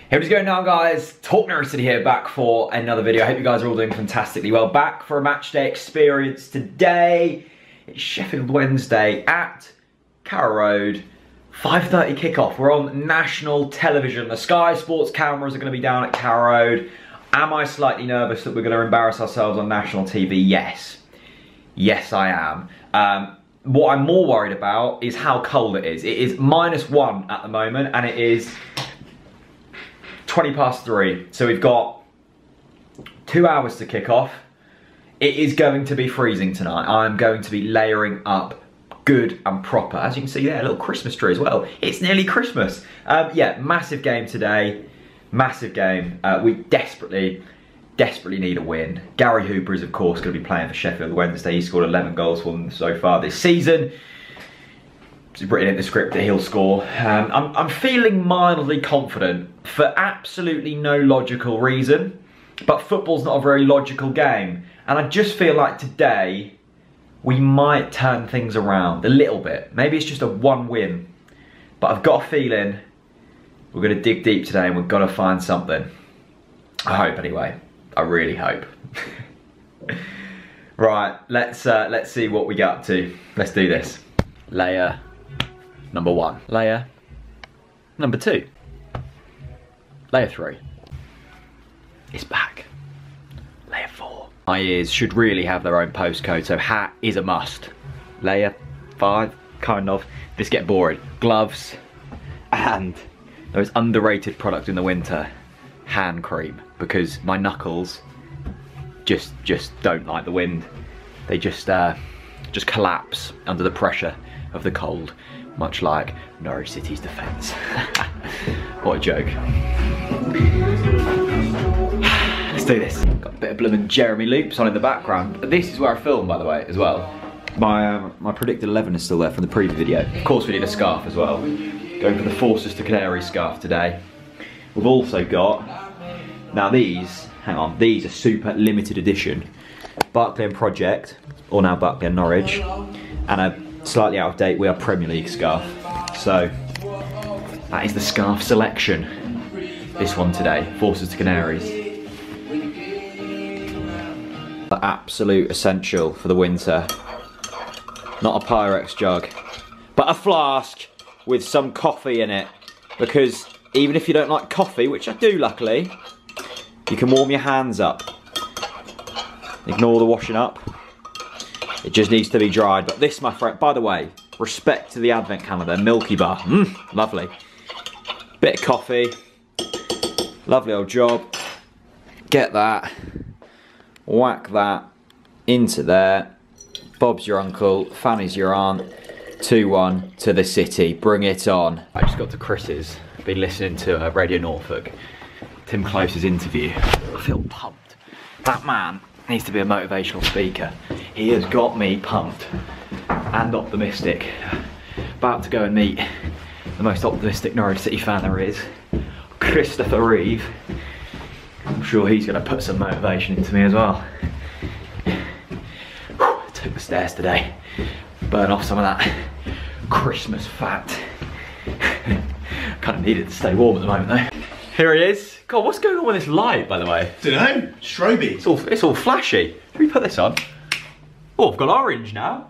Hey, what's going on, guys? TalkNorwichCity here, back for another video. I hope you guys are all doing fantastically well. Back for a match day experience today. It's Sheffield Wednesday at Carrow Road. 5:30 kickoff. We're on national television. The Sky Sports cameras are going to be down at Carrow Road. Am I slightly nervous that we're going to embarrass ourselves on national TV? Yes. Yes, I am. What I'm more worried about is how cold it is. It is -1 at the moment, and it is 3:20. So we've got 2 hours to kick off. It is going to be freezing tonight. I'm going to be layering up good and proper. As you can see there, a little Christmas tree as well. It's nearly Christmas. Yeah, massive game today. Massive game. We desperately need a win. Gary Hooper is, of course, going to be playing for Sheffield Wednesday. He scored 11 goals for them so far this season. It's written in the script that he'll score. I'm feeling mildly confident for absolutely no logical reason, but football's not a very logical game, and I just feel like today we might turn things around a little bit. Maybe it's just a one win, but I've got a feeling we're going to dig deep today and we're going to find something. I hope, anyway. I really hope. Right, let's see what we get up to. Let's do this. Layer number 1. Layer number 2. Layer 3. It's back. Layer 4. My ears should really have their own postcode, so hat is a must. Layer 5, kind of. This get boring. Gloves, and those underrated product in the winter, hand cream, because my knuckles just don't like the wind. They just collapse under the pressure of the cold, much like Norwich City's defence. What a joke. Let's do this. Got a bit of blooming Jeremy Loops on in the background. This is where I film, by the way, as well. My predicted 11 is still there from the previous video. Of course, we need a scarf as well. Going for the Forces to Canaries scarf today. We've also got, now these, hang on, these are super limited edition. Barclay and Project, or now Barclay and Norwich, and a slightly out of date We Are Premier League scarf. So, that is the scarf selection. This one today, Forces to Canaries. The absolute essential for the winter. Not a Pyrex jug, but a flask with some coffee in it, because even if you don't like coffee, which I do luckily, you can warm your hands up. Ignore the washing up. It just needs to be dried. But this, my friend, by the way, respect to the advent calendar, Milky Bar, lovely. Bit of coffee, lovely old job. Get that, whack that into there. Bob's your uncle, Fanny's your aunt. 2-1 to the city, bring it on. I just got to Chris's, been listening to Radio Norfolk, Tim Close's interview. I feel pumped. That man needs to be a motivational speaker. He has got me pumped and optimistic. About to go and meet the most optimistic Norwich City fan there is, Christopher Reeve. I'm sure he's going to put some motivation into me as well. Took the stairs today. Burn off some of that Christmas fat. Kind of needed to stay warm at the moment though. Here he is. God, what's going on with this light, by the way? Dunno, stroby. It's all flashy. Should we put this on? Oh, I've got orange now.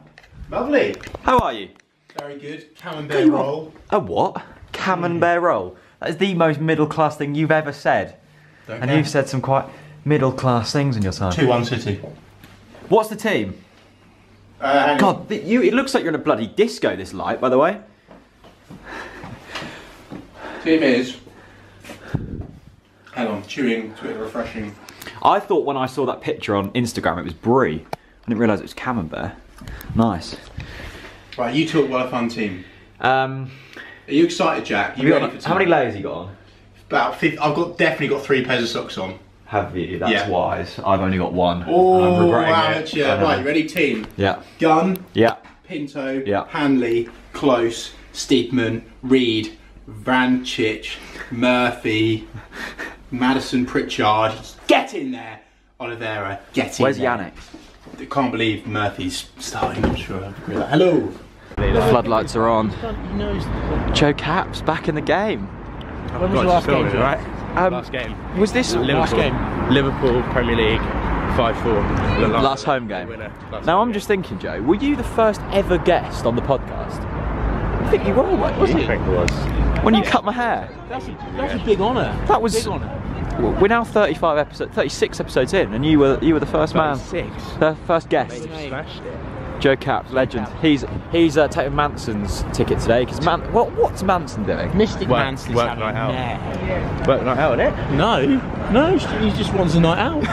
Lovely. How are you? Very good. Camembert roll. A what? Camembert roll. That is the most middle class thing you've ever said. Don't and care. you've said some quite middle class things in your time. 2-1 City. What's the team? God, it looks like you're in a bloody disco, this light, by the way. Team is... Hang on, chewing, Twitter refreshing. I thought when I saw that picture on Instagram it was Brie. I didn't realise it was Camembert. Nice. Right, you talk well, a fun team. Are you excited, Jack? You ready for tonight? How many layers you got on? About 50. I've definitely got 3 pairs of socks on. Have you? That's yeah. Wise. I've only got 1. Oh, I'm amateur. Right, you ready, team? Yeah. Gunn. Yeah. Pinto. Yeah. Hanley. Close. Steedman. Reed. Vrancic. Murphy. Madison Pritchard. Get in there. Oliveira. Get in Where's there. Yannick? I can't believe Murphy's starting. I'm sure I'll agree with that. Hello. The floodlights are on. Joe Cap's back in the game. When was the last game, right? Last game. Was this Last game? Liverpool, Premier League, 5-4. Last home game? Now I'm just thinking, Joe, were you the first ever guest on the podcast? I think you were, weren't you? I think it was. When you cut my hair. That's a big honour. That was... Big honour. We're now 36 episodes in, and you were the first man. 36? The first guest. Smashed it. Joe Capps, legend. He's taking Manson's ticket today because what's Manson doing? Mystic Manson's work having night out. meh. Work night out, isn't it? No, he just wants a night out.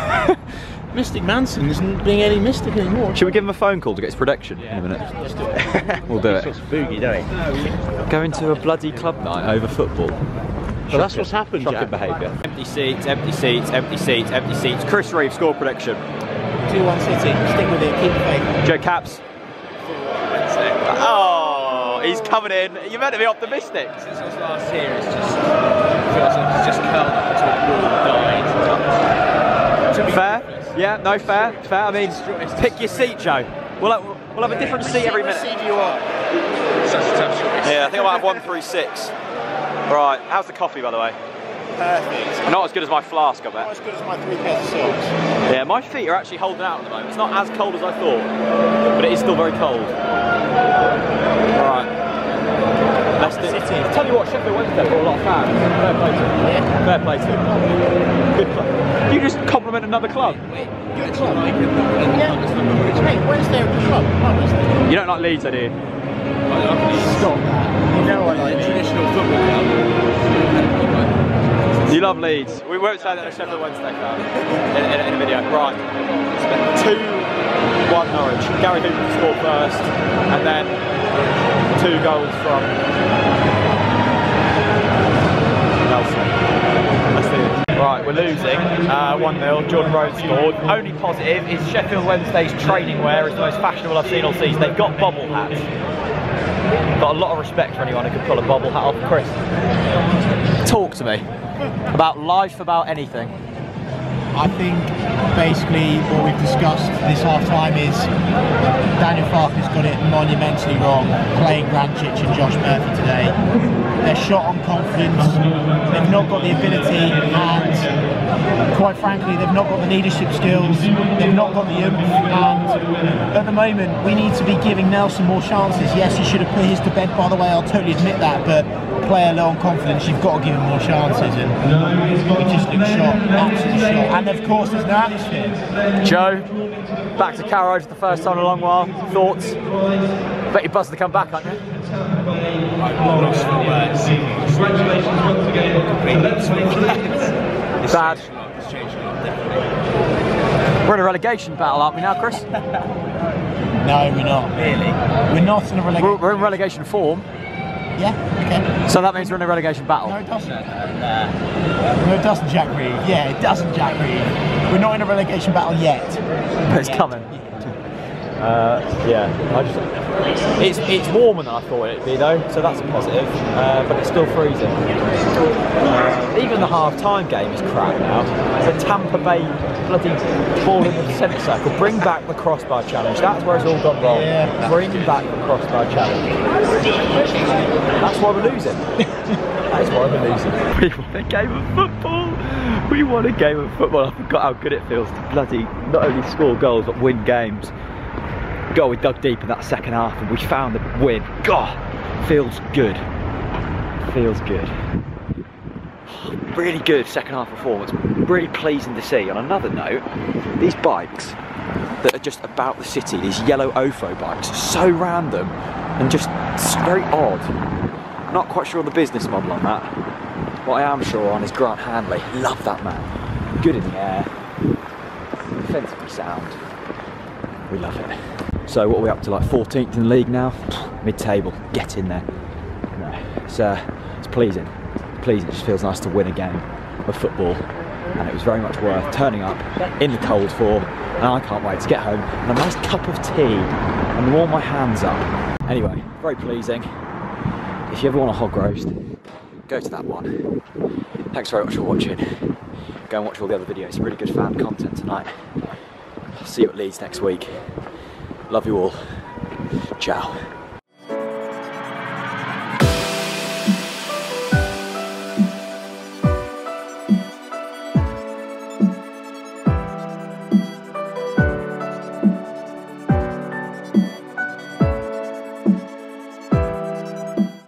Mystic Manson isn't being any mystic anymore. Should we give him a phone call to get his prediction in a minute? Let's do it. We'll do it. It's spooky, don't it? Going to a bloody club night over football. Well, that's what's happened, Shocking Jack. behaviour. Empty seats, empty seats, empty seats, empty seats. Chris Reeve, score prediction. 2-1 City. Stick with it. Keep the faith. Joe Capps. Oh, he's coming in. You're meant to be optimistic. Since I was last here, it feels like it's just curled up until the wall died. Fair? Yeah, no, fair. I mean, pick your seat, Joe. We'll have a different seat every minute. What seat do you want? Such a tough choice. Yeah, I think I might have 1 through 6. Right, how's the coffee, by the way? Perfect. Not as good as my flask, I Not bet. as good as my 3 pairs of socks. Yeah, my feet are actually holding out at the moment. It's not as cold as I thought, but it is still very cold. Right. Let's do it. Tell you what, Sheffield Wednesday got a lot of fans. Fair play to them. Yeah. Fair play to them. Good club. You just compliment another club. Wait, you're a club? Yeah. Mate, Wednesday are a good club. Wednesday. You don't like Leeds, I do. I love Leeds. Stop that. You know I like traditional football club. You love Leeds. We won't say that a Sheffield Wednesday fan in a video. Right. 2-1 Norwich. Gary Hooper scored first, and then 2 goals from Nelson. Let's do it. Right, we're losing 1-0. Jordan Rhodes scored. Only positive is Sheffield Wednesday's training wear is the most fashionable I've seen all season. They've got bobble hats. Got a lot of respect for anyone who can pull a bobble hat off. Chris, talk to me about life, about anything. I think basically what we've discussed this half-time is Daniel Farke's got it monumentally wrong playing Grancic and Josh Murphy today. They're shot on confidence, they've not got the ability, and quite frankly they've not got the leadership skills, they've not got the oomph, and at the moment we need to be giving Nelson more chances. Yes, he should have put his to bed, by the way, I'll totally admit that, but player low on confidence, you've got to give him more chances, and we just look shot, absolutely shot. And of course there's no atmosphere. Joe, back to Carrow for the first time in a long while. Thoughts? Bet you're buzzing to come back, aren't you? I'm lost for words. Congratulations once again. Completely lost for words. Bad. It's changed a lot, definitely. We're in a relegation battle, aren't we now, Chris? No, we're not. Really? We're not in a relegation. We're in relegation form. Yeah, okay. So that means we're in a relegation battle. No, it doesn't. No, it doesn't, Jack Reed. Yeah, it doesn't, Jack Reed. We're not in a relegation battle yet. But it's coming. Yeah, it's warmer than I thought it'd be though, so that's a positive. But it's still freezing. Even the half-time game is crap now. The Tampa Bay bloody ball in the centre circle. Bring back the crossbar challenge. That's where it's all gone wrong. Yeah. Bring back the crossbar challenge. That's why we're losing. That is why we're losing. We won a game of football. We won a game of football. I forgot how good it feels to bloody not only score goals but win games. God, we dug deep in that second half and we found the win. God, feels good. Feels good. Really good second half performance. Really pleasing to see. On another note, these bikes that are just about the city, these yellow Ofo bikes, are so random and just very odd. I'm not quite sure on the business model on that. What I am sure on is Grant Hanley. Love that man. Good in the air. Defensively sound. We love it. So what are we up to, like 14th in the league now? Mid-table, get in there. No, it's pleasing. Pleasing, it just feels nice to win a game of football. And it was very much worth turning up in the cold for. And I can't wait to get home and a nice cup of tea and warm my hands up. Anyway, very pleasing. If you ever want a hog roast, go to that one. Thanks very much for watching. Go and watch all the other videos, really good fan content tonight. See you at Leeds next week. Love you all. Ciao.